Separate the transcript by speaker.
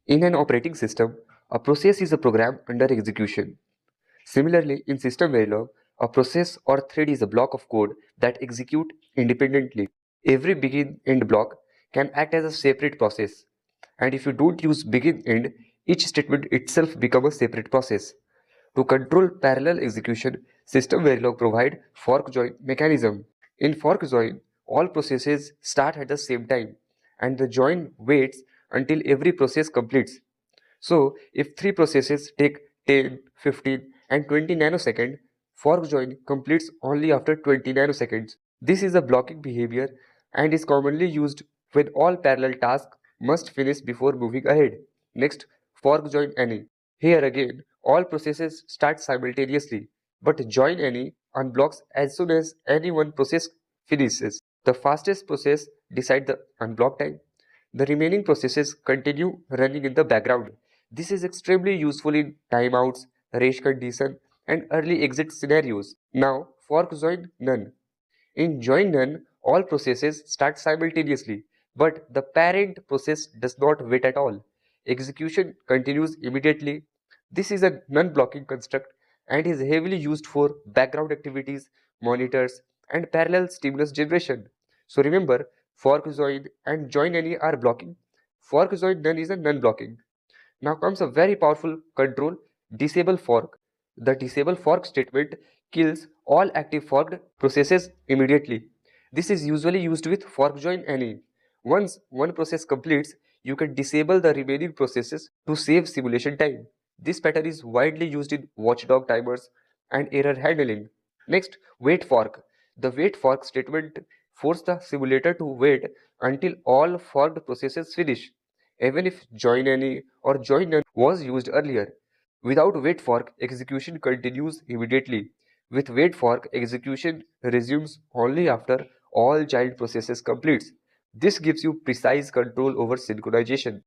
Speaker 1: In an operating system, a process is a program under execution. Similarly, in system Verilog, a process or thread is a block of code that execute independently. Every begin-end block can act as a separate process. And if you don't use begin-end, each statement itself becomes a separate process. To control parallel execution, system Verilog provide fork join mechanism. In fork join, all processes start at the same time, and the join waits until every process completes. So, if three processes take 10, 15, and 20 nanoseconds, fork join completes only after 20 nanoseconds. This is a blocking behavior and is commonly used when all parallel tasks must finish before moving ahead. Next, fork join any. Here again, all processes start simultaneously, but join any unblocks as soon as any one process finishes. The fastest process decides the unblock time. The remaining processes continue running in the background. This is extremely useful in timeouts, race condition, and early exit scenarios. Now, fork join none. In join none, all processes start simultaneously, but the parent process does not wait at all. Execution continues immediately. This is a non-blocking construct and is heavily used for background activities, monitors, and parallel stimulus generation. So remember, fork join and join any are blocking. Fork join none is a non-blocking. Now comes a very powerful control, disable fork. The disable fork statement kills all active forked processes immediately. This is usually used with fork join any. Once one process completes, you can disable the remaining processes to save simulation time. This pattern is widely used in watchdog timers and error handling. Next, wait fork. The wait fork statement forces the simulator to wait until all forked processes finish, even if join any or join none was used earlier. Without wait fork, execution continues immediately. With wait fork, execution resumes only after all child processes completes. This gives you precise control over synchronization.